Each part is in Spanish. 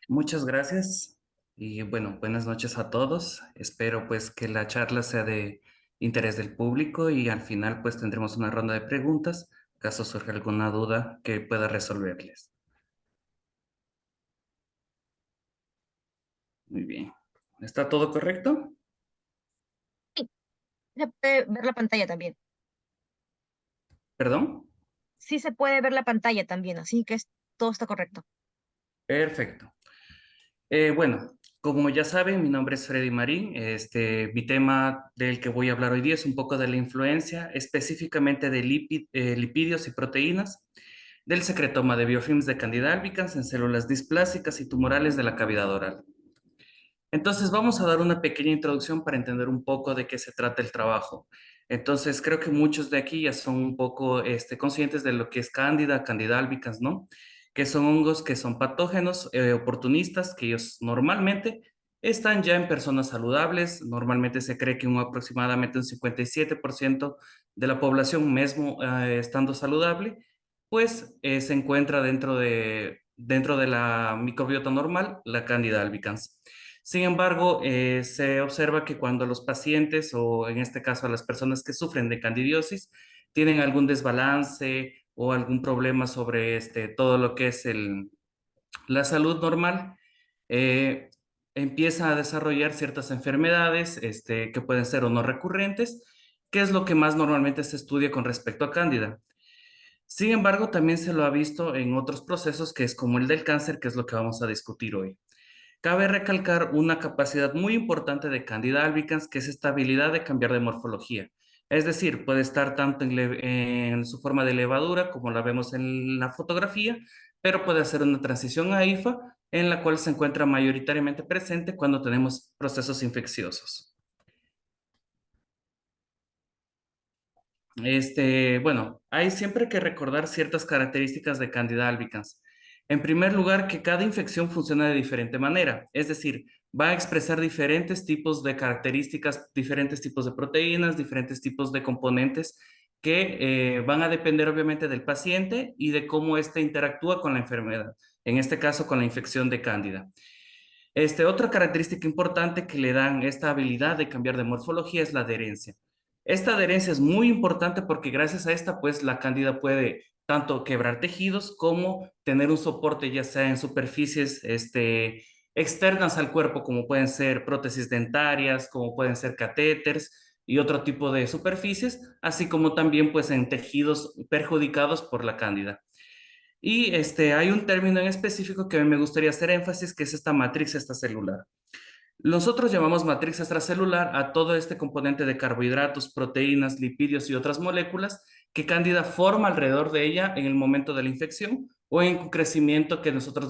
Muchas gracias y bueno, buenas noches a todos. Espero pues que la charla sea de interés del público y al final pues tendremos una ronda de preguntas, caso surja alguna duda que pueda resolverles. Muy bien. ¿Está todo correcto? Sí, se puede ver la pantalla también. ¿Perdón? Sí se puede ver la pantalla también, así que todo está correcto. Perfecto. Bueno, como ya saben, mi nombre es Freddy Marín. Mi tema del que voy a hablar hoy día es un poco de la influencia, específicamente de lipídios y proteínas, del secretoma de biofilms de Candida albicans en células displásicas y tumorales de la cavidad oral. Entonces, vamos a dar una pequeña introducción para entender un poco de qué se trata el trabajo. Entonces, creo que muchos de aquí ya son un poco conscientes de lo que es Cándida, Candida albicans, ¿no? Que son hongos que son patógenos oportunistas, que ellos normalmente están ya en personas saludables. Normalmente se cree que aproximadamente un 57% de la población, mismo estando saludable, pues se encuentra dentro de la microbiota normal, la Cándida albicans. Sin embargo, se observa que cuando los pacientes, o en este caso a las personas que sufren de candidiosis, tienen algún desbalance o algún problema sobre todo lo que es la salud normal, eh, empieza a desarrollar ciertas enfermedades que pueden ser o no recurrentes, que es lo que más normalmente se estudia con respecto a cándida. Sin embargo, también se lo ha visto en otros procesos, que es como el del cáncer, que es lo que vamos a discutir hoy. Cabe recalcar una capacidad muy importante de Candida albicans, que es esta habilidad de cambiar de morfología. Es decir, puede estar tanto en su forma de levadura, como la vemos en la fotografía, pero puede hacer una transición a hifa, en la cual se encuentra mayoritariamente presente cuando tenemos procesos infecciosos. Bueno, hay siempre que recordar ciertas características de Candida albicans. En primer lugar, que cada infección funciona de diferente manera, es decir, va a expresar diferentes tipos de características, diferentes tipos de proteínas, diferentes tipos de componentes que van a depender obviamente del paciente y de cómo éste interactúa con la enfermedad, en este caso con la infección de Cándida. Otra característica importante que le dan esta habilidad de cambiar de morfología es la adherencia. Esta adherencia es muy importante porque gracias a esta, pues la cándida puede tanto quebrar tejidos como tener un soporte, ya sea en superficies externas al cuerpo, como pueden ser prótesis dentarias, como pueden ser catéteres y otro tipo de superficies, así como también pues en tejidos perjudicados por la cándida. Y hay un término en específico que me gustaría hacer énfasis, que es esta matriz extracelular. Nosotros llamamos matriz extracelular a todo este componente de carbohidratos, proteínas, lipídios y otras moléculas que Cándida forma alrededor de ella en el momento de la infección o en un crecimiento que nosotros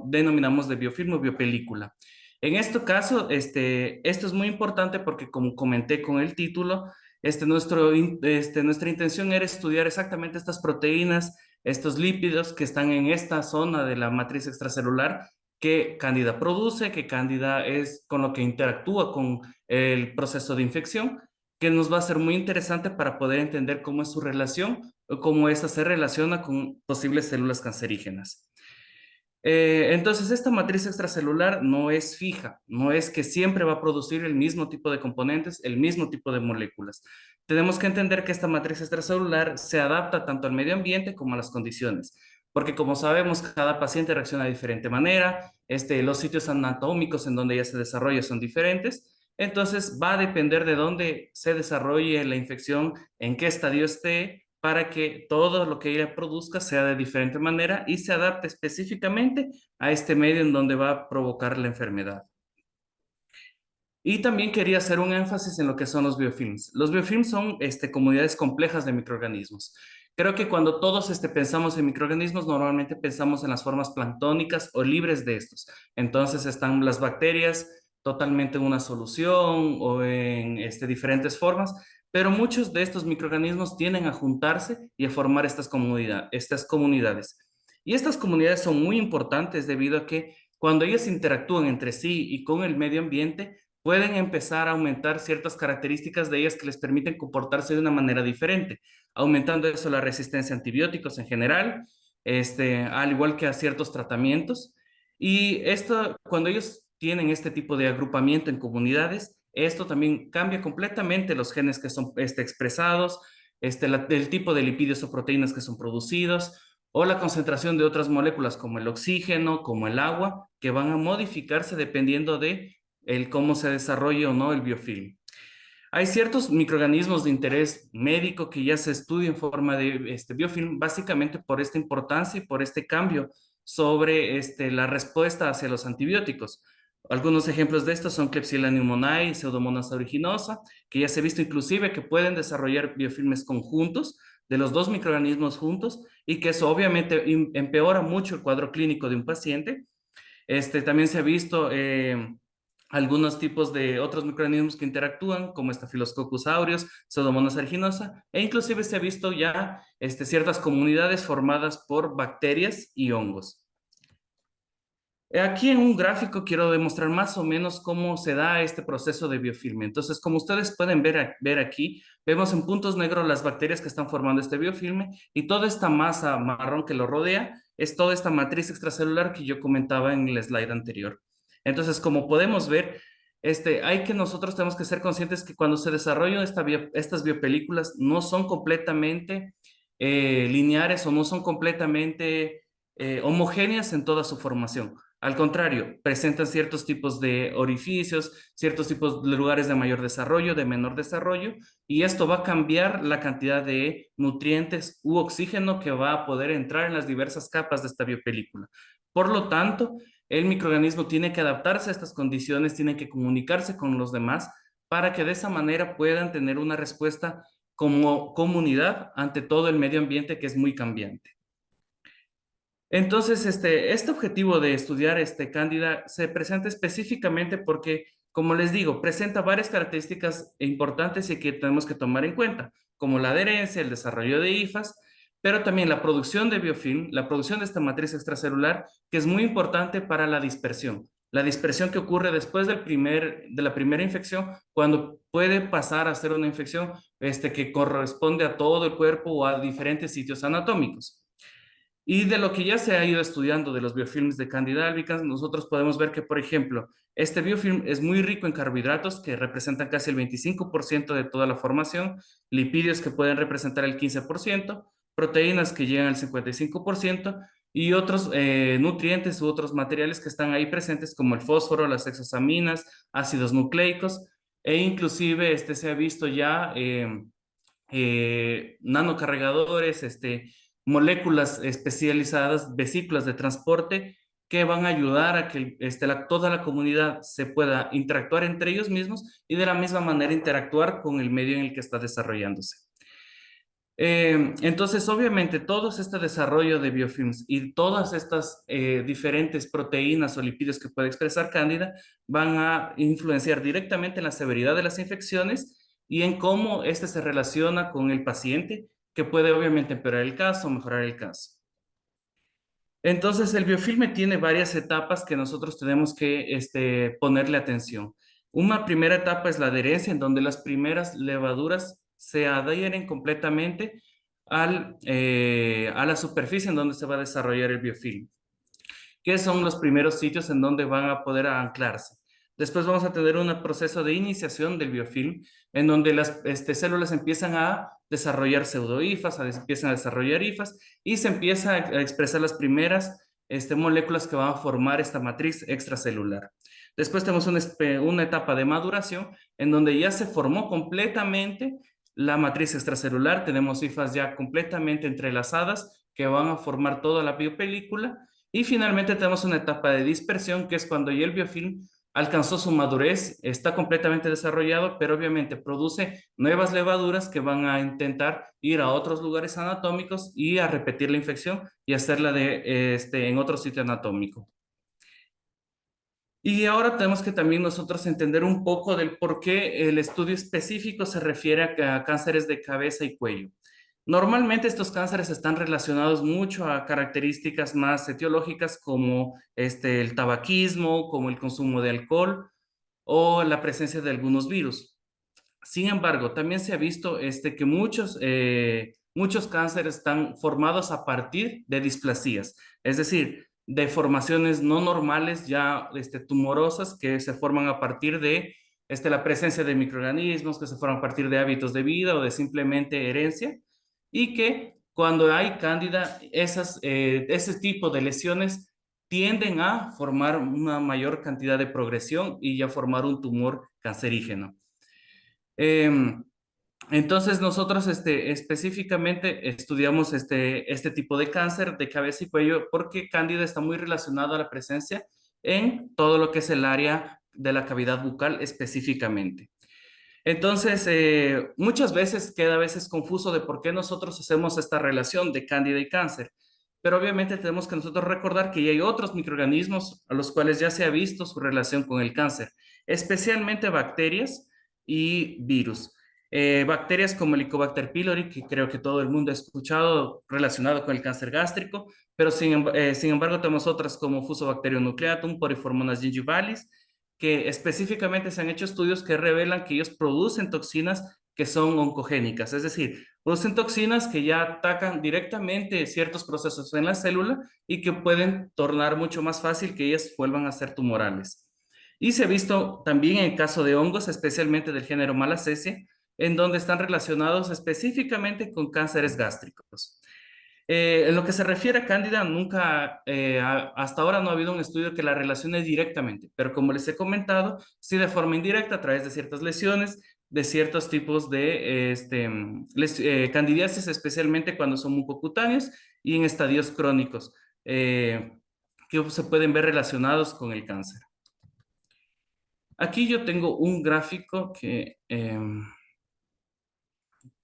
denominamos de biofilm o biopelícula. En este caso, esto es muy importante porque, como comenté con el título, nuestra intención era estudiar exactamente estas proteínas, estos lípidos que están en esta zona de la matriz extracelular que Cándida produce, que Cándida es con lo que interactúa con el proceso de infección, que nos va a ser muy interesante para poder entender cómo es su relación o cómo esta se relaciona con posibles células cancerígenas. Entonces, esta matriz extracelular no es fija, no es que siempre va a producir el mismo tipo de componentes, el mismo tipo de moléculas. Tenemos que entender que esta matriz extracelular se adapta tanto al medio ambiente como a las condiciones, porque como sabemos, cada paciente reacciona de diferente manera, los sitios anatómicos en donde ella se desarrolla son diferentes, entonces va a depender de dónde se desarrolle la infección, en qué estadio esté, para que todo lo que ella produzca sea de diferente manera y se adapte específicamente a este medio en donde va a provocar la enfermedad. Y también quería hacer un énfasis en lo que son los biofilms. Los biofilms son comunidades complejas de microorganismos. Creo que cuando todos pensamos en microorganismos, normalmente pensamos en las formas planctónicas o libres de estos. Entonces están las bacterias totalmente en una solución o en diferentes formas, pero muchos de estos microorganismos tienden a juntarse y a formar estas comunidades. Y estas comunidades son muy importantes debido a que cuando ellas interactúan entre sí y con el medio ambiente, pueden empezar a aumentar ciertas características de ellas que les permiten comportarse de una manera diferente, aumentando eso la resistencia a antibióticos en general, al igual que a ciertos tratamientos. Y esto, cuando ellos tienen este tipo de agrupamiento en comunidades, esto también cambia completamente los genes que son expresados, el tipo de lipídios o proteínas que son producidos, o la concentración de otras moléculas como el oxígeno, como el agua, que van a modificarse dependiendo de cómo se desarrolle o no el biofilm. Hay ciertos microorganismos de interés médico que ya se estudian en forma de biofilm, básicamente por esta importancia y por este cambio sobre la respuesta hacia los antibióticos. Algunos ejemplos de estos son Klebsiella pneumoniae y Pseudomonas aeruginosa, que ya se ha visto inclusive que pueden desarrollar biofilmes conjuntos de los dos microorganismos juntos y que eso obviamente empeora mucho el cuadro clínico de un paciente. También se ha visto algunos tipos de otros microorganismos que interactúan, como Staphylococcus aureus, Pseudomonas aeruginosa, e inclusive se ha visto ya ciertas comunidades formadas por bacterias y hongos. Aquí en un gráfico quiero demostrar más o menos cómo se da este proceso de biofilm. Entonces, como ustedes pueden ver aquí, vemos en puntos negros las bacterias que están formando este biofilme y toda esta masa marrón que lo rodea es toda esta matriz extracelular que yo comentaba en el slide anterior. Entonces, como podemos ver, nosotros tenemos que ser conscientes que cuando se desarrollan estas biopelículas no son completamente lineares o no son completamente homogéneas en toda su formación. Al contrario, presentan ciertos tipos de orificios, ciertos tipos de lugares de mayor desarrollo, de menor desarrollo, y esto va a cambiar la cantidad de nutrientes u oxígeno que va a poder entrar en las diversas capas de esta biopelícula. Por lo tanto, el microorganismo tiene que adaptarse a estas condiciones, tiene que comunicarse con los demás para que de esa manera puedan tener una respuesta como comunidad ante todo el medio ambiente que es muy cambiante. Entonces, este objetivo de estudiar Cándida se presenta específicamente porque, como les digo, presenta varias características importantes y que tenemos que tomar en cuenta, como la adherencia, el desarrollo de hifas, pero también la producción de biofilm, la producción de esta matriz extracelular, que es muy importante para la dispersión. La dispersión que ocurre después de la primera infección, cuando puede pasar a ser una infección que corresponde a todo el cuerpo o a diferentes sitios anatómicos. Y de lo que ya se ha ido estudiando de los biofilms de Candida albicans, nosotros podemos ver que, por ejemplo, este biofilm es muy rico en carbohidratos, que representan casi el 25% de toda la formación, lipídios que pueden representar el 15%, proteínas que llegan al 55% y otros nutrientes u otros materiales que están ahí presentes como el fósforo, las hexosaminas, ácidos nucleicos e inclusive se ha visto ya nanocargadores, moléculas especializadas, vesículas de transporte que van a ayudar a que toda la comunidad se pueda interactuar entre ellos mismos y de la misma manera interactuar con el medio en el que está desarrollándose. Entonces, obviamente, todo este desarrollo de biofilms y todas estas diferentes proteínas o lipídios que puede expresar Cándida van a influenciar directamente en la severidad de las infecciones y en cómo se relaciona con el paciente, que puede obviamente empeorar el caso o mejorar el caso. Entonces, el biofilme tiene varias etapas que nosotros tenemos que ponerle atención. Una primera etapa es la adherencia, en donde las primeras levaduras se adhieren completamente a la superficie en donde se va a desarrollar el biofilm, que son los primeros sitios en donde van a poder anclarse. Después vamos a tener un proceso de iniciación del biofilm, en donde las células empiezan a desarrollar pseudohifas, empiezan a desarrollar hifas, y se empieza a expresar las primeras moléculas que van a formar esta matriz extracelular. Después tenemos una etapa de maduración, en donde ya se formó completamente la matriz extracelular, tenemos hifas ya completamente entrelazadas que van a formar toda la biopelícula, y finalmente tenemos una etapa de dispersión, que es cuando ya el biofilm alcanzó su madurez, está completamente desarrollado, pero obviamente produce nuevas levaduras que van a intentar ir a otros lugares anatómicos y a repetir la infección y hacerla en otro sitio anatómico. Y ahora tenemos que también nosotros entender un poco del por qué el estudio específico se refiere a cánceres de cabeza y cuello. Normalmente estos cánceres están relacionados mucho a características más etiológicas como el tabaquismo, como el consumo de alcohol o la presencia de algunos virus. Sin embargo, también se ha visto que muchos cánceres están formados a partir de displasias, es decir, de formaciones no normales, ya tumorosas, que se forman a partir de la presencia de microorganismos, que se forman a partir de hábitos de vida o de simplemente herencia, y que cuando hay cándida, ese tipo de lesiones tienden a formar una mayor cantidad de progresión y ya formar un tumor cancerígeno. Em, entonces nosotros específicamente estudiamos este tipo de cáncer de cabeza y cuello porque cándida está muy relacionado a la presencia en todo lo que es el área de la cavidad bucal específicamente. Entonces, muchas veces queda a veces confuso de por qué nosotros hacemos esta relación de cándida y cáncer. Pero obviamente tenemos que nosotros recordar que ya hay otros microorganismos a los cuales ya se ha visto su relación con el cáncer, especialmente bacterias y virus. Bacterias como el Helicobacter pylori, que creo que todo el mundo ha escuchado relacionado con el cáncer gástrico, pero sin embargo tenemos otras como Fusobacterium nucleatum, Poriformonas gingivalis, que específicamente se han hecho estudios que revelan que ellos producen toxinas que son oncogénicas, es decir, producen toxinas que ya atacan directamente ciertos procesos en la célula y que pueden tornar mucho más fácil que ellas vuelvan a ser tumorales. Y se ha visto también en el caso de hongos, especialmente del género Malassezia, en donde están relacionados específicamente con cánceres gástricos. En lo que se refiere a Cándida, nunca, hasta ahora no ha habido un estudio que la relacione directamente, pero como les he comentado, sí de forma indirecta a través de ciertas lesiones, de ciertos tipos de candidiasis, especialmente cuando son mucocutáneos y en estadios crónicos, que se pueden ver relacionados con el cáncer. Aquí yo tengo un gráfico que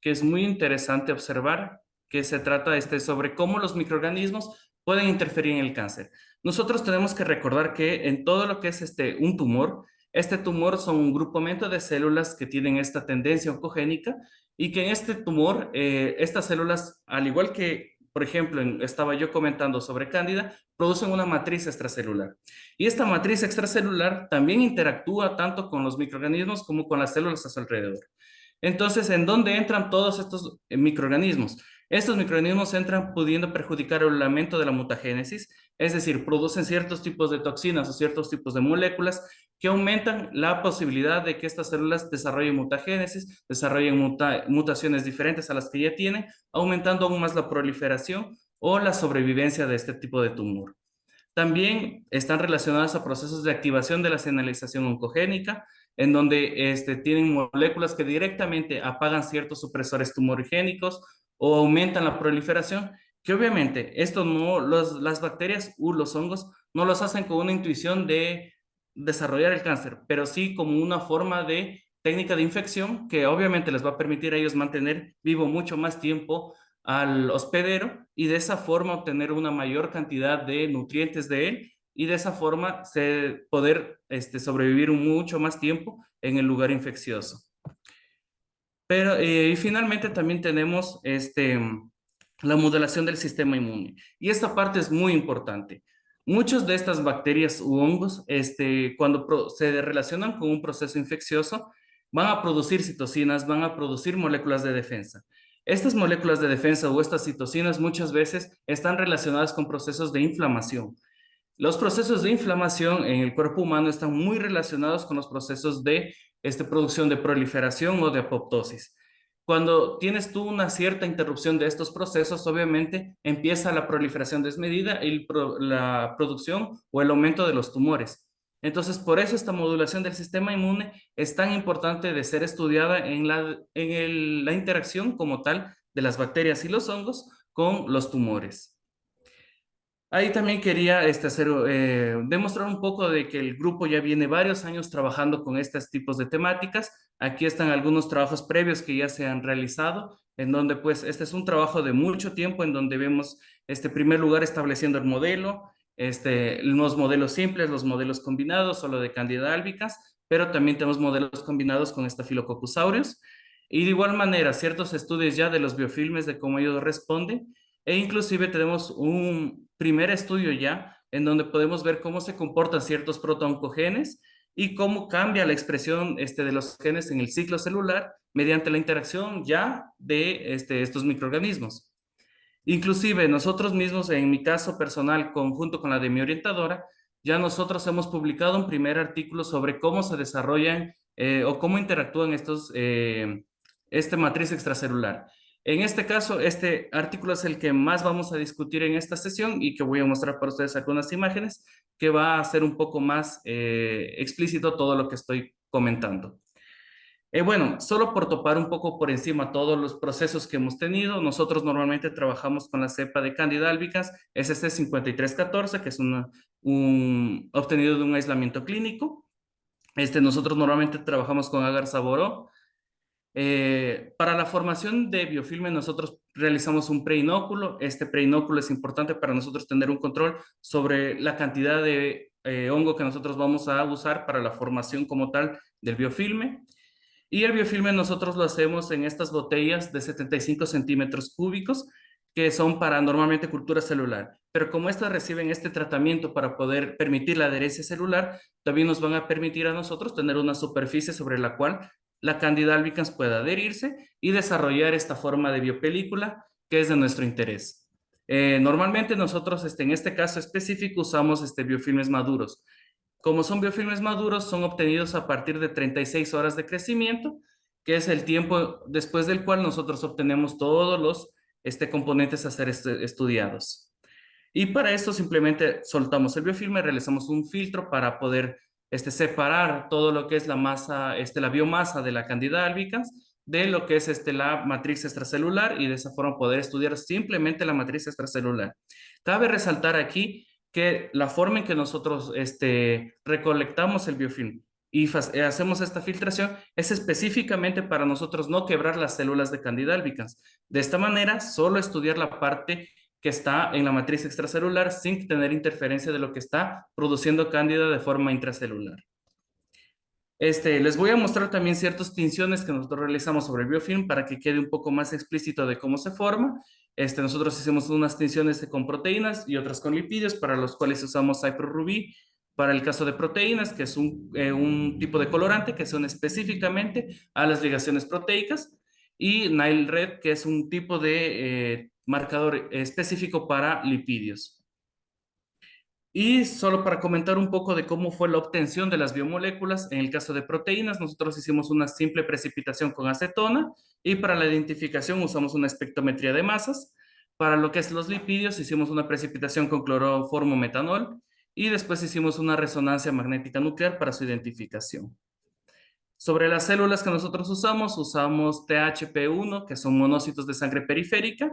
es muy interesante observar, que se trata sobre cómo los microorganismos pueden interferir en el cáncer. Nosotros tenemos que recordar que en todo lo que es un tumor, este tumor son un grupamiento de células que tienen esta tendencia oncogénica y que en este tumor, estas células, al igual que, por ejemplo, estaba yo comentando sobre Cándida, producen una matriz extracelular. Y esta matriz extracelular también interactúa tanto con los microorganismos como con las células a su alrededor. Entonces, ¿en dónde entran todos estos microorganismos? Estos microorganismos entran pudiendo perjudicar el aumento de la mutagénesis, es decir, producen ciertos tipos de toxinas o ciertos tipos de moléculas que aumentan la posibilidad de que estas células desarrollen mutagénesis, desarrollen mutaciones diferentes a las que ya tienen, aumentando aún más la proliferación o la sobrevivencia de este tipo de tumor. También están relacionadas a procesos de activación de la señalización oncogénica, en donde tienen moléculas que directamente apagan ciertos supresores tumorigénicos o aumentan la proliferación, que obviamente esto no, las bacterias u los hongos no los hacen con una intuición de desarrollar el cáncer, pero sí como una forma de técnica de infección que obviamente les va a permitir a ellos mantener vivo mucho más tiempo al hospedero y de esa forma obtener una mayor cantidad de nutrientes de él y de esa forma poder sobrevivir mucho más tiempo en el lugar infeccioso. Pero, y finalmente también tenemos la modelación del sistema inmune. Y esta parte es muy importante. Muchas de estas bacterias u hongos, cuando se relacionan con un proceso infeccioso, van a producir citocinas, van a producir moléculas de defensa. Estas moléculas de defensa o estas citocinas muchas veces están relacionadas con procesos de inflamación. Los procesos de inflamación en el cuerpo humano están muy relacionados con los procesos de producción de proliferación o de apoptosis. Cuando tienes tú una cierta interrupción de estos procesos, obviamente empieza la proliferación desmedida y la producción o el aumento de los tumores. Entonces, por eso esta modulación del sistema inmune es tan importante de ser estudiada en la interacción como tal de las bacterias y los hongos con los tumores. Ahí también quería demostrar un poco de que el grupo ya viene varios años trabajando con estos tipos de temáticas. Aquí están algunos trabajos previos que ya se han realizado, en donde pues este es un trabajo de mucho tiempo, en donde vemos primer lugar estableciendo el modelo, los modelos simples, los modelos combinados, solo de Candida albicans, pero también tenemos modelos combinados con Staphylococcus aureus. Y de igual manera, ciertos estudios ya de los biofilmes, de cómo ellos responden, e inclusive tenemos un primer estudio ya en donde podemos ver cómo se comportan ciertos protooncogenes y cómo cambia la expresión de los genes en el ciclo celular mediante la interacción ya de estos microorganismos. Inclusive nosotros mismos, en mi caso personal, conjunto con la de mi orientadora, ya nosotros hemos publicado un primer artículo sobre cómo se desarrollan o cómo interactúan este matriz extracelular. En este caso, este artículo es el que más vamos a discutir en esta sesión y que voy a mostrar para ustedes algunas imágenes que va a hacer un poco más explícito todo lo que estoy comentando. Bueno, solo por topar un poco por encima todos los procesos que hemos tenido, nosotros normalmente trabajamos con la cepa de Candida albicans SC5314, que es obtenido de un aislamiento clínico. Nosotros normalmente trabajamos con agar saboro. Para la formación de biofilme, nosotros realizamos un preinóculo. Este preinóculo es importante para nosotros tener un control sobre la cantidad de hongo que nosotros vamos a usar para la formación como tal del biofilme. Y el biofilme nosotros lo hacemos en estas botellas de 75 centímetros cúbicos, que son para normalmente cultura celular. Pero como estas reciben este tratamiento para poder permitir la adherencia celular, también nos van a permitir a nosotros tener una superficie sobre la cual la Candida albicans pueda adherirse y desarrollar esta forma de biopelícula que es de nuestro interés. Normalmente nosotros, en este caso específico, usamos biofilmes maduros. Como son biofilmes maduros, son obtenidos a partir de 36 horas de crecimiento, que es el tiempo después del cual nosotros obtenemos todos los componentes a ser estudiados. Y para esto simplemente soltamos el biofilme, realizamos un filtro para poder separar todo lo que es la masa, la biomasa de la Candida albicans de lo que es la matriz extracelular y de esa forma poder estudiar simplemente la matriz extracelular. Cabe resaltar aquí que la forma en que nosotros recolectamos el biofilm y hacemos esta filtración es específicamente para nosotros no quebrar las células de Candida albicans. De esta manera, solo estudiar la parte que está en la matriz extracelular sin tener interferencia de lo que está produciendo cándida de forma intracelular. Les voy a mostrar también ciertas tinciones que nosotros realizamos sobre el biofilm para que quede un poco más explícito de cómo se forma. Nosotros hicimos unas tinciones con proteínas y otras con lipídios, para los cuales usamos CyproRuby para el caso de proteínas, que es un tipo de colorante que se une específicamente a las ligaciones proteicas, y Nile Red, que es un tipo de marcador específico para lipídios. Y solo para comentar un poco de cómo fue la obtención de las biomoléculas, en el caso de proteínas, nosotros hicimos una simple precipitación con acetona y para la identificación usamos una espectrometría de masas. Para lo que es los lipídios, hicimos una precipitación con cloroformo metanol y después hicimos una resonancia magnética nuclear para su identificación. Sobre las células que nosotros usamos THP1, que son monocitos de sangre periférica,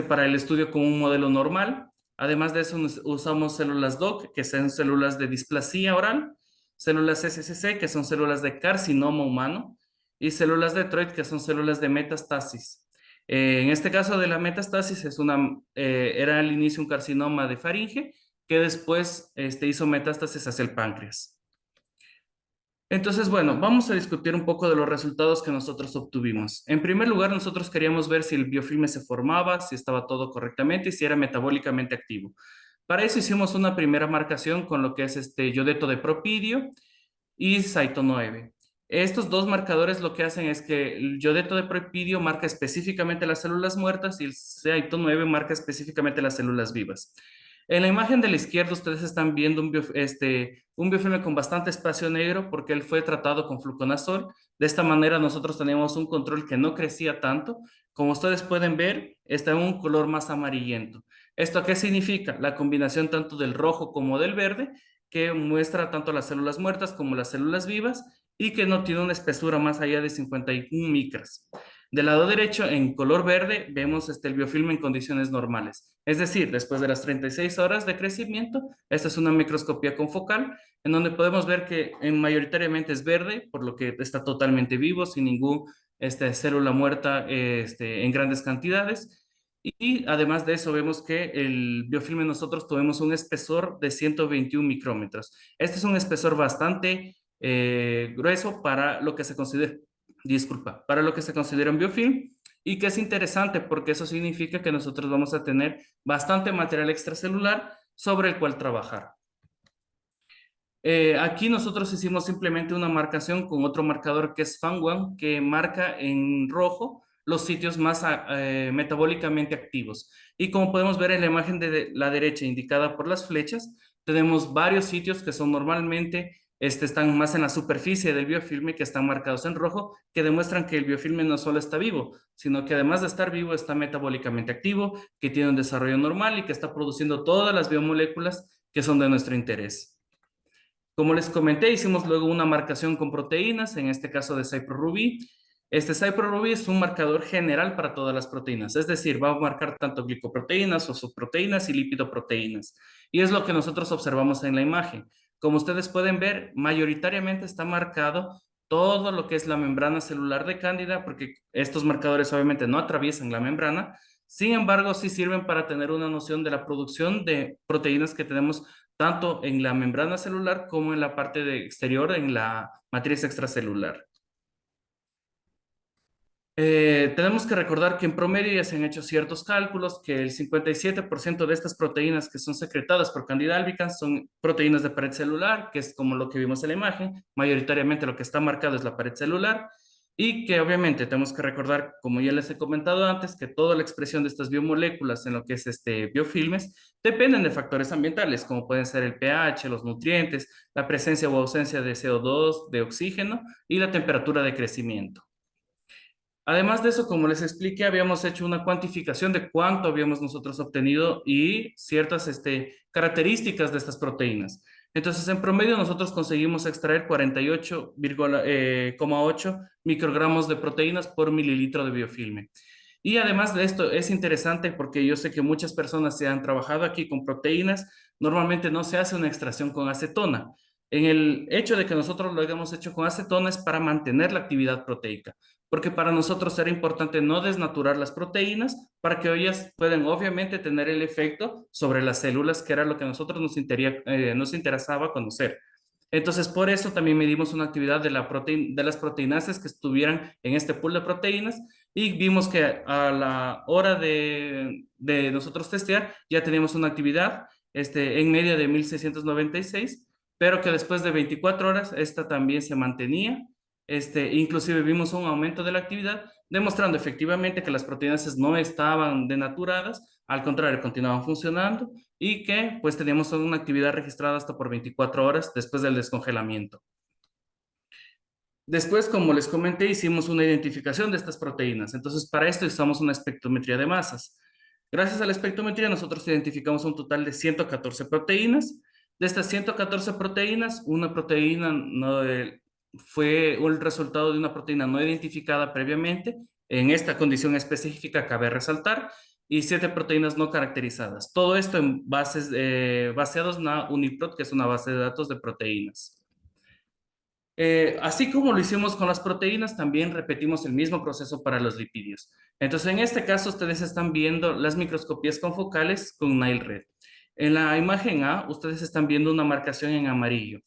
para el estudio con un modelo normal. Además de eso, usamos células DOC, que son células de displasia oral, células SCC, que son células de carcinoma humano, y células Detroit, que son células de metastasis. En este caso de la metastasis, era al inicio un carcinoma de faringe, que después hizo metástasis hacia el páncreas. Entonces, bueno, vamos a discutir un poco de los resultados que nosotros obtuvimos. En primer lugar, nosotros queríamos ver si el biofilme se formaba, si estaba todo correctamente y si era metabólicamente activo. Para eso hicimos una primera marcación con lo que es yodeto de propidio y Saito 9. Estos dos marcadores lo que hacen es que el yodeto de propidio marca específicamente las células muertas y el Saito 9 marca específicamente las células vivas. En la imagen de la izquierda ustedes están viendo un biofilme con bastante espacio negro porque él fue tratado con fluconazol. De esta manera nosotros tenemos un control que no crecía tanto. Como ustedes pueden ver, está en un color más amarillento. ¿Esto qué significa? La combinación tanto del rojo como del verde, que muestra tanto las células muertas como las células vivas y que no tiene una espesura más allá de 51 micras. Del lado derecho, en color verde, vemos el biofilme en condiciones normales. Es decir, después de las 36 horas de crecimiento, esta es una microscopía confocal en donde podemos ver que mayoritariamente es verde, por lo que está totalmente vivo, sin ninguna célula muerta en grandes cantidades. Y además de eso, vemos que el biofilme nosotros tuvimos un espesor de 121 micrómetros. Este es un espesor bastante grueso para lo que se considera, para lo que se considera un biofilm y que es interesante porque eso significa que nosotros vamos a tener bastante material extracelular sobre el cual trabajar. Aquí nosotros hicimos simplemente una marcación con otro marcador que es FAN1, que marca en rojo los sitios más metabólicamente activos. Y como podemos ver en la imagen de la derecha indicada por las flechas, tenemos varios sitios que son normalmente, están más en la superficie del biofilme, que están marcados en rojo, que demuestran que el biofilme no solo está vivo, sino que además de estar vivo, está metabólicamente activo, que tiene un desarrollo normal y que está produciendo todas las biomoléculas que son de nuestro interés. Como les comenté, hicimos luego una marcación con proteínas, en este caso de CyproRuby. Este CyproRuby es un marcador general para todas las proteínas, es decir, va a marcar tanto glicoproteínas o subproteínas y lipidoproteínas. Y es lo que nosotros observamos en la imagen. Como ustedes pueden ver, mayoritariamente está marcado todo lo que es la membrana celular de Cándida, porque estos marcadores obviamente no atraviesan la membrana. Sin embargo, sí sirven para tener una noción de la producción de proteínas que tenemos tanto en la membrana celular como en la parte exterior, en la matriz extracelular. Tenemos que recordar que en promedio ya se han hecho ciertos cálculos, que el 57% de estas proteínas que son secretadas por Candida albicans son proteínas de pared celular, que es como lo que vimos en la imagen, mayoritariamente lo que está marcado es la pared celular, y que obviamente tenemos que recordar, como ya les he comentado antes, que toda la expresión de estas biomoléculas en lo que es biofilmes dependen de factores ambientales, como pueden ser el pH, los nutrientes, la presencia o ausencia de CO2, de oxígeno y la temperatura de crecimiento. Además de eso, como les expliqué, habíamos hecho una cuantificación de cuánto habíamos nosotros obtenido y ciertas características de estas proteínas. Entonces, en promedio, nosotros conseguimos extraer 48,8 microgramos de proteínas por mililitro de biofilme. Y además de esto, es interesante porque yo sé que muchas personas se han trabajado aquí con proteínas, normalmente no se hace una extracción con acetona. En el hecho de que nosotros lo hayamos hecho con acetona es para mantener la actividad proteica, porque para nosotros era importante no desnaturar las proteínas para que ellas puedan obviamente tener el efecto sobre las células, que era lo que a nosotros nos interesaba conocer. Entonces, por eso también medimos una actividad de las proteínas que estuvieran en este pool de proteínas y vimos que a la hora de nosotros testear ya teníamos una actividad en media de 1696, pero que después de 24 horas esta también se mantenía. Inclusive vimos un aumento de la actividad, demostrando efectivamente que las proteínas no estaban denaturadas, al contrario, continuaban funcionando y que pues teníamos una actividad registrada hasta por 24 horas después del descongelamiento. Después, como les comenté, hicimos una identificación de estas proteínas. Entonces, para esto usamos una espectrometría de masas. Gracias a la espectrometría, nosotros identificamos un total de 114 proteínas. De estas 114 proteínas, una proteína no, fue el resultado de una proteína no identificada previamente. En esta condición específica cabe resaltar, y 7 proteínas no caracterizadas. Todo esto en bases baseados en UniProt, que es una base de datos de proteínas. Así como lo hicimos con las proteínas, también repetimos el mismo proceso para los lipídios. Entonces, en este caso, ustedes están viendo las microscopías confocales con Nile-Red. En la imagen A, ustedes están viendo una marcación en amarillo.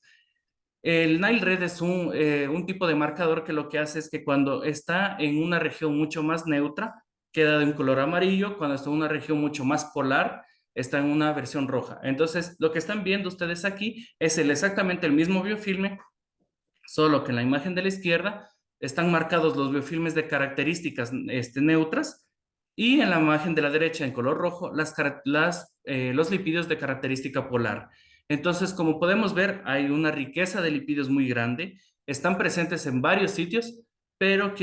El Nile-Red es un tipo de marcador que lo que hace es que cuando está en una región mucho más neutra, queda de un color amarillo. Cuando está en una región mucho más polar, está en una versión roja. Entonces, lo que están viendo ustedes aquí es exactamente el mismo biofilme, solo que en la imagen de la izquierda están marcados los biofilmes de características neutras, y en la imagen de la derecha en color rojo los lipídios de característica polar. Entonces, como podemos ver, hay una riqueza de lipídios muy grande, están presentes en varios sitios, pero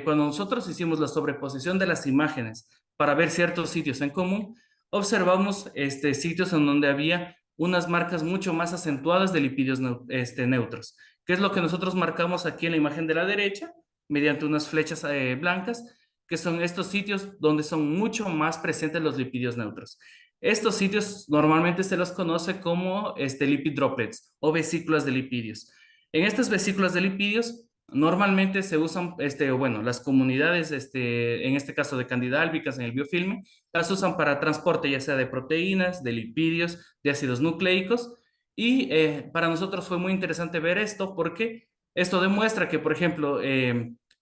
cuando nosotros hicimos la sobreposición de las imágenes para ver ciertos sitios en común, observamos sitios en donde había unas marcas mucho más acentuadas de lipídios neutros, que es lo que nosotros marcamos aquí en la imagen de la derecha, mediante unas flechas blancas, que son estos sitios donde son mucho más presentes los lipídios neutros. Estos sitios normalmente se los conoce como lipid droplets o vesículas de lipídios. En estas vesículas de lipídios normalmente se usan, bueno, las comunidades, en este caso de Candida albicans en el biofilme, las usan para transporte ya sea de proteínas, de lipídios, de ácidos nucleicos, y para nosotros fue muy interesante ver esto porque esto demuestra que, por ejemplo,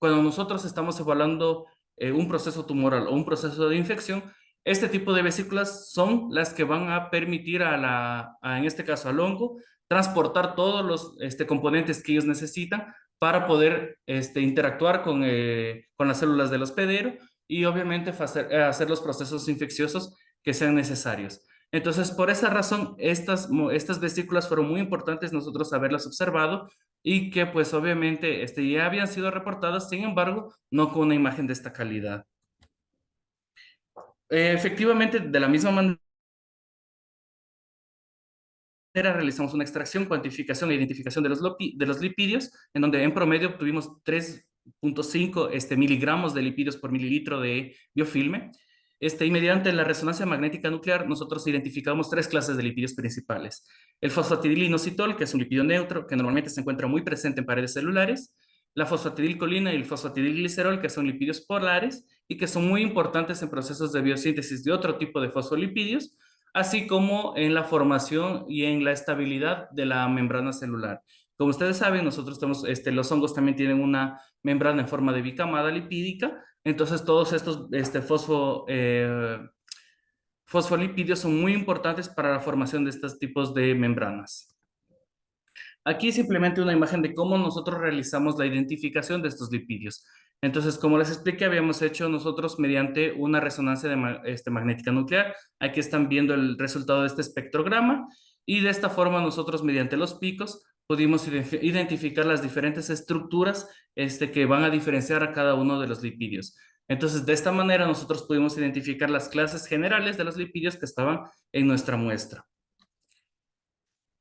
cuando nosotros estamos evaluando un proceso tumoral o un proceso de infección, este tipo de vesículas son las que van a permitir en este caso al hongo, transportar todos los componentes que ellos necesitan para poder interactuar con las células del hospedero y obviamente hacer los procesos infecciosos que sean necesarios. Entonces, por esa razón, estas vesículas fueron muy importantes nosotros haberlas observado y que pues obviamente ya habían sido reportadas, sin embargo, no con una imagen de esta calidad. Efectivamente, de la misma manera, realizamos una extracción, cuantificación e identificación de los lipídios, en donde en promedio obtuvimos 3,5 miligramos de lipídios por mililitro de biofilme. Y mediante la resonancia magnética nuclear, nosotros identificamos tres clases de lipídios principales. El fosfatidilinositol, que es un lípido neutro, que normalmente se encuentra muy presente en paredes celulares. La fosfatidilcolina y el fosfatidilglicerol, que son lipídios polares y que son muy importantes en procesos de biosíntesis de otro tipo de fosfolipídios, así como en la formación y en la estabilidad de la membrana celular. Como ustedes saben, nosotros tenemos, los hongos también tienen una membrana en forma de bicamada lipídica, entonces todos estos fosfolipídios son muy importantes para la formación de estos tipos de membranas. Aquí simplemente una imagen de cómo nosotros realizamos la identificación de estos lipídios. Entonces, como les expliqué, habíamos hecho nosotros mediante una resonancia magnética nuclear. Aquí están viendo el resultado de este espectrograma y de esta forma nosotros mediante los picos pudimos identificar las diferentes estructuras que van a diferenciar a cada uno de los lipídios. Entonces, de esta manera nosotros pudimos identificar las clases generales de los lipídios que estaban en nuestra muestra.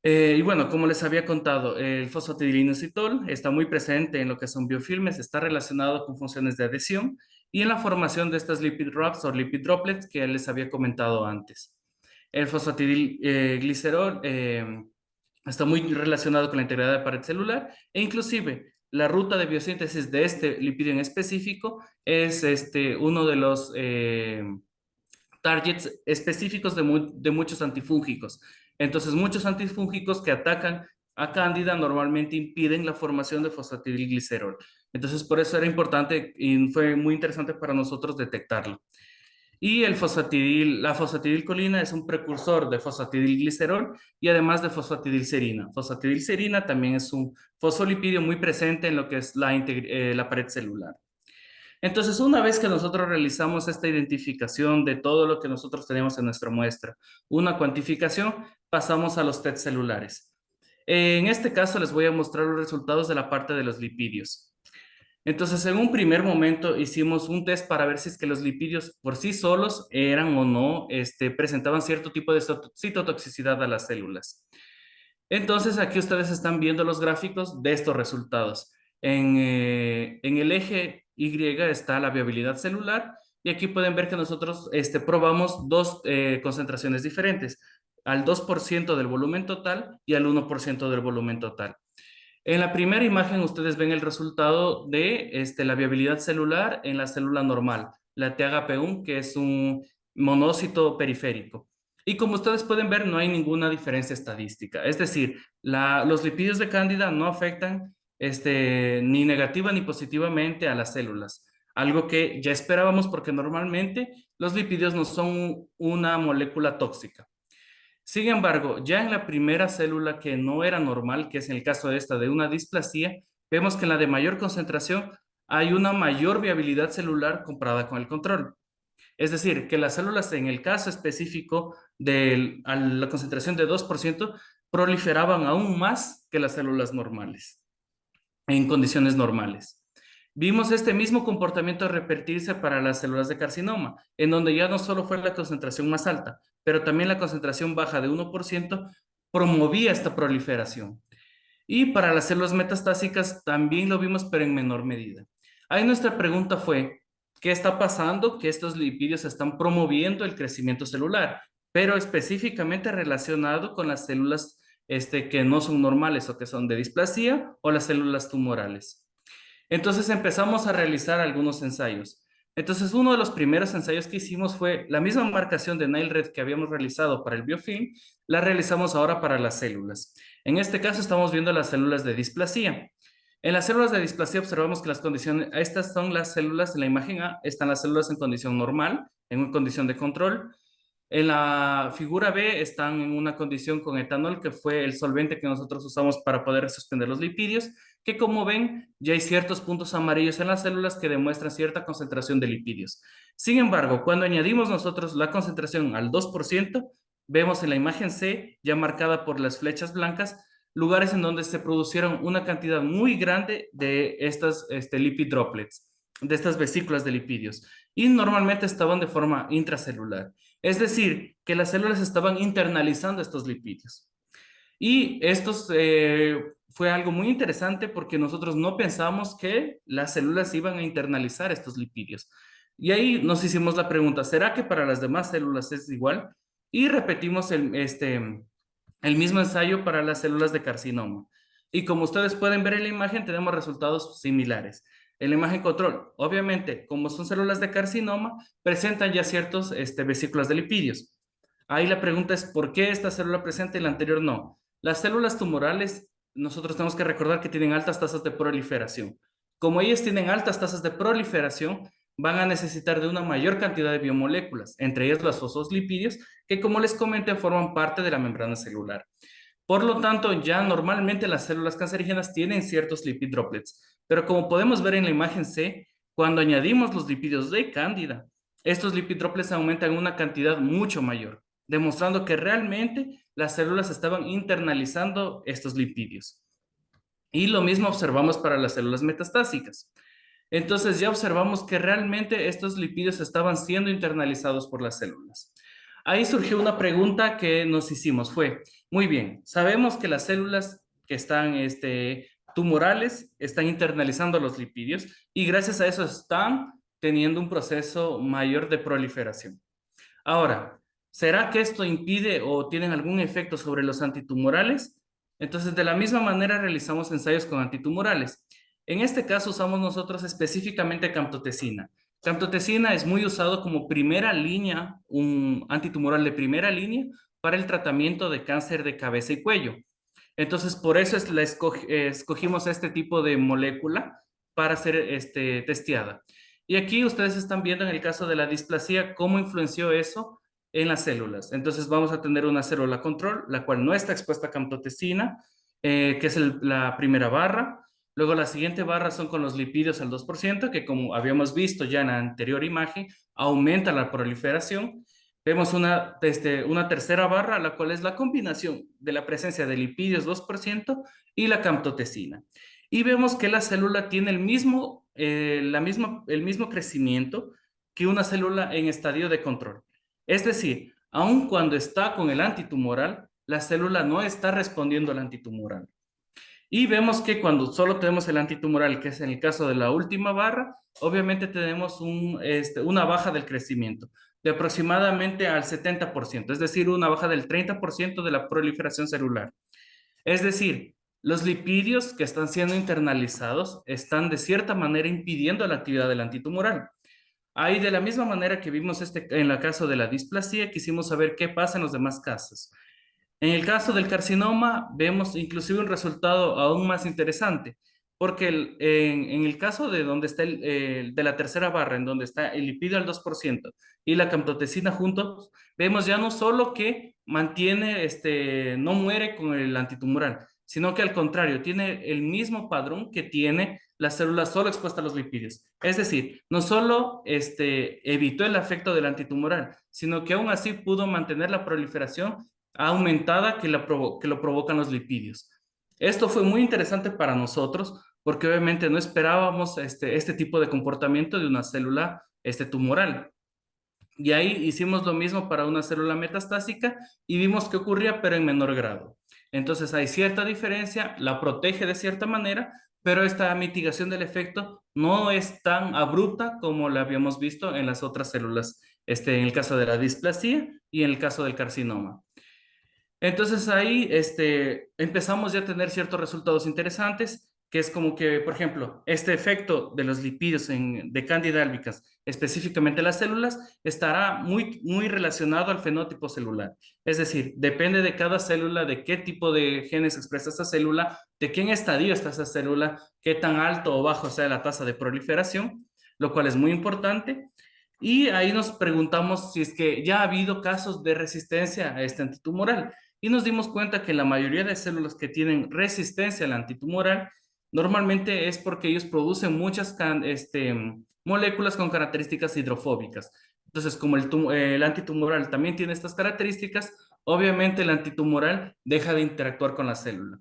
Y bueno, como les había contado, el fosfatidilinositol está muy presente en lo que son biofilmes, está relacionado con funciones de adhesión y en la formación de estas lipid drops o lipid droplets que les había comentado antes. El fosfatidilglicerol está muy relacionado con la integridad de la pared celular e inclusive la ruta de biosíntesis de este lípido en específico es uno de los targets específicos de muchos antifúngicos. Entonces, muchos antifúngicos que atacan a Cándida normalmente impiden la formación de fosfatidilglicerol. Entonces, por eso era importante y fue muy interesante para nosotros detectarlo. Y la fosfatidilcolina es un precursor de fosfatidilglicerol y además de fosfatidilcerina. Fosfatidilcerina también es un fosfolipídio muy presente en lo que es la pared celular. Entonces, una vez que nosotros realizamos esta identificación de todo lo que nosotros tenemos en nuestra muestra, una cuantificación, pasamos a los test celulares. En este caso les voy a mostrar los resultados de la parte de los lipídios. Entonces, en un primer momento hicimos un test para ver si es que los lipídios por sí solos eran o no, presentaban cierto tipo de citotoxicidad a las células. Entonces, aquí ustedes están viendo los gráficos de estos resultados. En el eje Y está la viabilidad celular y aquí pueden ver que nosotros probamos dos concentraciones diferentes, al 2% del volumen total y al 1% del volumen total. En la primera imagen ustedes ven el resultado de la viabilidad celular en la célula normal, la TAGP1, que es un monócito periférico. Y como ustedes pueden ver, no hay ninguna diferencia estadística. Es decir, los lipídios de Cándida no afectan ni negativa ni positivamente a las células. Algo que ya esperábamos porque normalmente los lipídios no son una molécula tóxica. Sin embargo, ya en la primera célula que no era normal, que es en el caso de esta de una displasia, vemos que en la de mayor concentración hay una mayor viabilidad celular comparada con el control. Es decir, que las células en el caso específico a la concentración de 2% proliferaban aún más que las células normales, en condiciones normales. Vimos este mismo comportamiento repetirse para las células de carcinoma, en donde ya no solo fue la concentración más alta, pero también la concentración baja de 1% promovía esta proliferación. Y para las células metastásicas también lo vimos, pero en menor medida. Ahí nuestra pregunta fue, ¿qué está pasando? Que estos lipídios están promoviendo el crecimiento celular, pero específicamente relacionado con las células que no son normales o que son de displasia o las células tumorales. Entonces empezamos a realizar algunos ensayos. Entonces uno de los primeros ensayos que hicimos fue la misma marcación de Nail-Red que habíamos realizado para el biofilm, la realizamos ahora para las células. En este caso estamos viendo las células de displasia. En las células de displasia observamos que las condiciones, estas son las células, en la imagen A están las células en condición normal, en una condición de control. En la figura B están en una condición con etanol, que fue el solvente que nosotros usamos para poder suspender los lipídios, que como ven, ya hay ciertos puntos amarillos en las células que demuestran cierta concentración de lipídios. Sin embargo, cuando añadimos nosotros la concentración al 2%, vemos en la imagen C, ya marcada por las flechas blancas, lugares en donde se producieron una cantidad muy grande de estas lipid droplets, de estas vesículas de lipídios, y normalmente estaban de forma intracelular. Es decir, que las células estaban internalizando estos lipídios. Y esto fue algo muy interesante porque nosotros no pensamos que las células iban a internalizar estos lipídios. Y ahí nos hicimos la pregunta, ¿será que para las demás células es igual? Y repetimos el mismo ensayo para las células de carcinoma. Y como ustedes pueden ver en la imagen, tenemos resultados similares. En la imagen control, obviamente, como son células de carcinoma, presentan ya ciertos vesículas de lipídios. Ahí la pregunta es, ¿por qué esta célula presenta y la anterior no? Las células tumorales, nosotros tenemos que recordar que tienen altas tasas de proliferación. Como ellas tienen altas tasas de proliferación, van a necesitar de una mayor cantidad de biomoléculas, entre ellas los fosfolipídios, que como les comenté forman parte de la membrana celular. Por lo tanto, ya normalmente las células cancerígenas tienen ciertos lipid droplets, pero como podemos ver en la imagen C, cuando añadimos los lipídios de Cándida, estos lipid droplets aumentan una cantidad mucho mayor, demostrando que realmente las células estaban internalizando estos lipídios. Y lo mismo observamos para las células metastásicas. Entonces ya observamos que realmente estos lipídios estaban siendo internalizados por las células. Ahí surgió una pregunta que nos hicimos, fue, muy bien, sabemos que las células que están tumorales están internalizando los lipídios y gracias a eso están teniendo un proceso mayor de proliferación. Ahora, ¿será que esto impide o tienen algún efecto sobre los antitumorales? Entonces, de la misma manera realizamos ensayos con antitumorales. En este caso usamos nosotros específicamente camptotecina. Camptotecina es muy usado como primera línea, un antitumoral de primera línea para el tratamiento de cáncer de cabeza y cuello. Entonces, por eso escogimos este tipo de molécula para ser testeada. Y aquí ustedes están viendo en el caso de la displasia cómo influenció eso en las células. Entonces vamos a tener una célula control, la cual no está expuesta a camptotecina, que es la primera barra. Luego la siguiente barra son con los lipídios al 2%, que como habíamos visto ya en la anterior imagen, aumenta la proliferación. Vemos una tercera barra, la cual es la combinación de la presencia de lipídios 2% y la camptotecina. Y vemos que la célula tiene el mismo crecimiento que una célula en estadio de control. Es decir, aun cuando está con el antitumoral, la célula no está respondiendo al antitumoral. Y vemos que cuando solo tenemos el antitumoral, que es en el caso de la última barra, obviamente tenemos una baja del crecimiento de aproximadamente al 70%, es decir, una baja del 30% de la proliferación celular. Es decir, los lipídios que están siendo internalizados están de cierta manera impidiendo la actividad del antitumoral. Ahí, de la misma manera que vimos en el caso de la displasia, quisimos saber qué pasa en los demás casos. En el caso del carcinoma, vemos inclusive un resultado aún más interesante, porque en el caso de donde está de la tercera barra, en donde está el lipidio al 2% y la camptotecina juntos, vemos ya no solo que mantiene, no muere con el antitumoral, sino que al contrario, tiene el mismo padrón que tiene la célula solo expuesta a los lipídios. Es decir, no solo evitó el efecto del antitumoral, sino que aún así pudo mantener la proliferación aumentada que lo provocan los lipídios. Esto fue muy interesante para nosotros porque obviamente no esperábamos este tipo de comportamiento de una célula tumoral. Y ahí hicimos lo mismo para una célula metastásica y vimos que ocurría, pero en menor grado. Entonces hay cierta diferencia, la protege de cierta manera, pero esta mitigación del efecto no es tan abrupta como la habíamos visto en las otras células, en el caso de la displasia y en el caso del carcinoma. Entonces ahí empezamos ya a tener ciertos resultados interesantes, que es como que, por ejemplo, este efecto de los lipídios de Candida albicans, específicamente las células, estará muy relacionado al fenotipo celular. Es decir, depende de cada célula, de qué tipo de genes expresa esa célula, de qué estadio está esa célula, qué tan alto o bajo sea la tasa de proliferación, lo cual es muy importante. Y ahí nos preguntamos si es que ya ha habido casos de resistencia a este antitumoral. Y nos dimos cuenta que la mayoría de células que tienen resistencia al antitumoral normalmente es porque ellos producen muchas moléculas con características hidrofóbicas. Entonces, como el antitumoral también tiene estas características, obviamente el antitumoral deja de interactuar con la célula.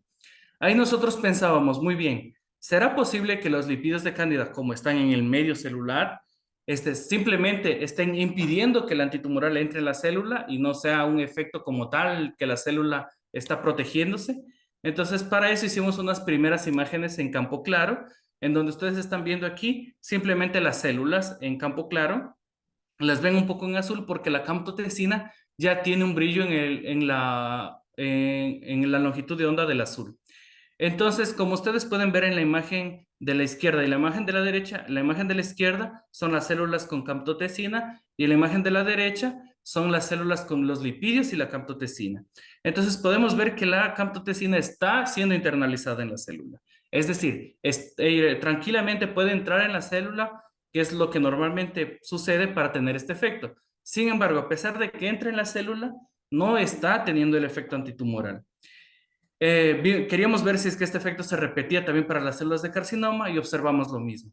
Ahí nosotros pensábamos, muy bien, ¿será posible que los lipídios de Cándida, como están en el medio celular, simplemente estén impidiendo que el antitumoral entre en la célula y no sea un efecto como tal que la célula está protegiéndose? Entonces, para eso hicimos unas primeras imágenes en campo claro, en donde ustedes están viendo aquí simplemente las células en campo claro. Las ven un poco en azul porque la camptotecina ya tiene un brillo en la longitud de onda del azul. Entonces, como ustedes pueden ver en la imagen de la izquierda y la imagen de la derecha, la imagen de la izquierda son las células con camptotecina y la imagen de la derecha son las células con los lipídios y la camptotecina. Entonces, podemos ver que la camptotecina está siendo internalizada en la célula. Es decir, tranquilamente puede entrar en la célula, que es lo que normalmente sucede para tener este efecto. Sin embargo, a pesar de que entre en la célula, no está teniendo el efecto antitumoral. Queríamos ver si es que este efecto se repetía también para las células de carcinoma y observamos lo mismo.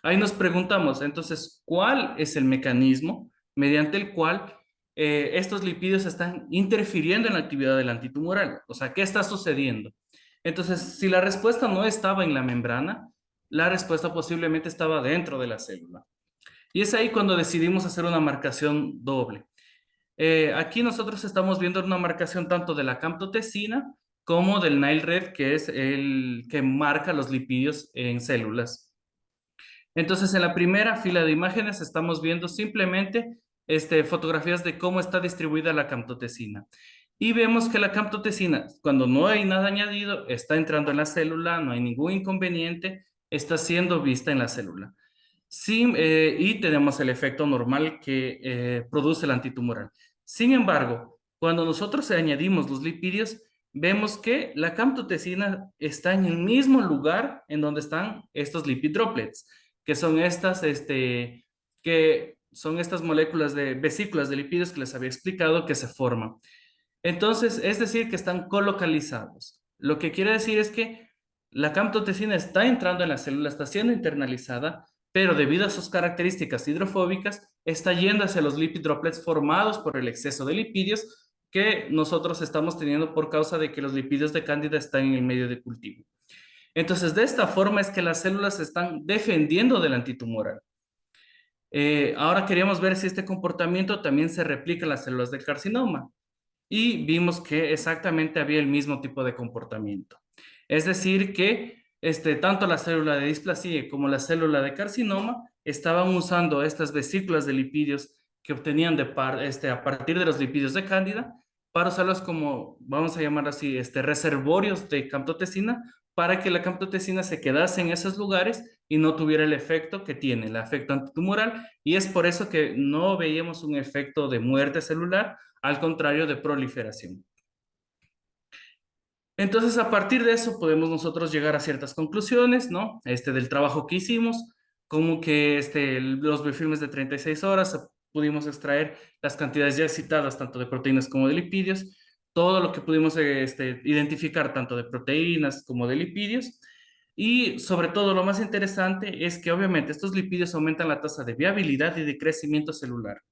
Ahí nos preguntamos, entonces, ¿cuál es el mecanismo mediante el cual estos lipídios están interfiriendo en la actividad del antitumoral? O sea, ¿qué está sucediendo? Entonces, si la respuesta no estaba en la membrana, la respuesta posiblemente estaba dentro de la célula. Y es ahí cuando decidimos hacer una marcación doble. Aquí nosotros estamos viendo una marcación tanto de la camptotecina como del Nile-RED, que es el que marca los lipídios en células. Entonces, en la primera fila de imágenes estamos viendo simplemente fotografías de cómo está distribuida la camptotecina. Y vemos que la camptotecina, cuando no hay nada añadido, está entrando en la célula, no hay ningún inconveniente, está siendo vista en la célula. Sí, y tenemos el efecto normal que produce el antitumoral. Sin embargo, cuando nosotros añadimos los lipídios, vemos que la camptotecina está en el mismo lugar en donde están estos lipid droplets, que son estas moléculas de vesículas de lipídios que les había explicado que se forman. Entonces, es decir, que están colocalizados. Lo que quiere decir es que la camptotecina está entrando en la célula, está siendo internalizada, pero debido a sus características hidrofóbicas, está yendo hacia los lipid droplets formados por el exceso de lipídios que nosotros estamos teniendo por causa de que los lipídios de Cándida están en el medio de cultivo. Entonces, de esta forma es que las células se están defendiendo del antitumoral. Ahora queríamos ver si este comportamiento también se replica en las células del carcinoma y vimos que exactamente había el mismo tipo de comportamiento. Es decir, que tanto la célula de displasia como la célula de carcinoma estaban usando estas vesículas de lipídios que obtenían a partir de los lipídios de Cándida para usarlos como, vamos a llamar así, reservorios de camptotecina para que la camptotecina se quedase en esos lugares y no tuviera el efecto que tiene, el efecto antitumoral, y es por eso que no veíamos un efecto de muerte celular, al contrario de proliferación. Entonces, a partir de eso podemos nosotros llegar a ciertas conclusiones, ¿no? Del trabajo que hicimos, como que los biofilmes de 36 horas pudimos extraer las cantidades ya citadas, tanto de proteínas como de lipídios, todo lo que pudimos identificar, tanto de proteínas como de lipídios, y sobre todo lo más interesante es que obviamente estos lipídios aumentan la tasa de viabilidad y de crecimiento celular,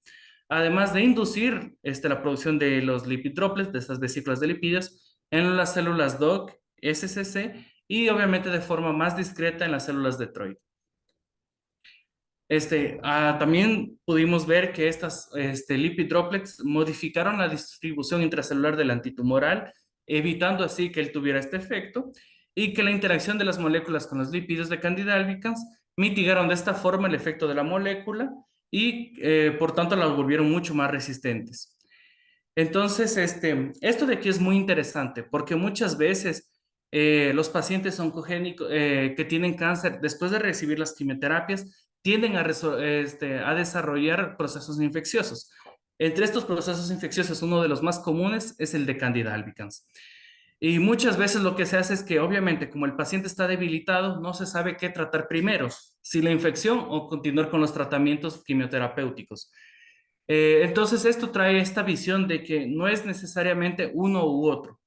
además de inducir la producción de los lipid droplets, de estas vesículas de lipídios, en las células DOC, SCC y obviamente de forma más discreta en las células de Troy. También pudimos ver que estas lipid droplets modificaron la distribución intracelular del antitumoral, evitando así que él tuviera este efecto, y que la interacción de las moléculas con los lípidos de Candida albicans mitigaron de esta forma el efecto de la molécula y por tanto las volvieron mucho más resistentes. Entonces, esto de aquí es muy interesante porque muchas veces los pacientes oncogénicos que tienen cáncer, después de recibir las quimioterapias, tienden a desarrollar procesos infecciosos. Entre estos procesos infecciosos, uno de los más comunes es el de Candida albicans. Y muchas veces lo que se hace es que obviamente como el paciente está debilitado, no se sabe qué tratar primero, si la infección o continuar con los tratamientos quimioterapéuticos. Entonces esto trae esta visión de que no es necesariamente uno u otro.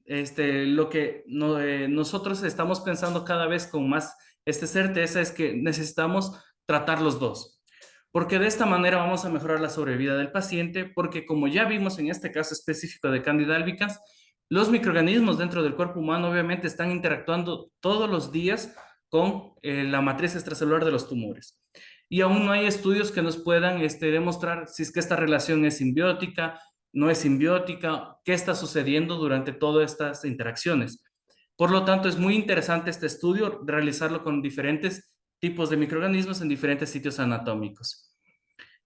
Lo que nosotros estamos pensando cada vez con más certeza es que necesitamos tratar los dos, porque de esta manera vamos a mejorar la sobrevida del paciente, porque como ya vimos en este caso específico de Candida albicans, los microorganismos dentro del cuerpo humano obviamente están interactuando todos los días con la matriz extracelular de los tumores. Y aún no hay estudios que nos puedan demostrar si es que esta relación es simbiótica, no es simbiótica, qué está sucediendo durante todas estas interacciones. Por lo tanto, es muy interesante este estudio, realizarlo con diferentes tipos de microorganismos en diferentes sitios anatómicos.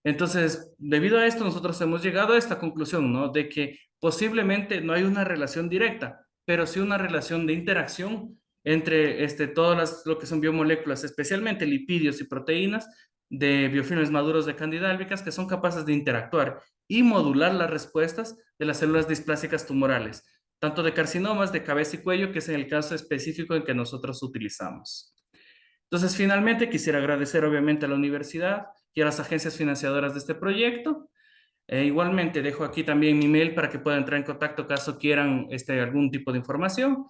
Entonces, debido a esto, nosotros hemos llegado a esta conclusión, ¿no? De que posiblemente no hay una relación directa, pero sí una relación de interacción entre todas lo que son biomoléculas, especialmente lipidios y proteínas de biofilms maduros de Candida albicans que son capaces de interactuar y modular las respuestas de las células displásicas tumorales, tanto de carcinomas de cabeza y cuello, que es en el caso específico en que nosotros utilizamos. Entonces, finalmente, quisiera agradecer obviamente a la universidad y a las agencias financiadoras de este proyecto. Igualmente, dejo aquí también mi mail para que puedan entrar en contacto caso quieran algún tipo de información.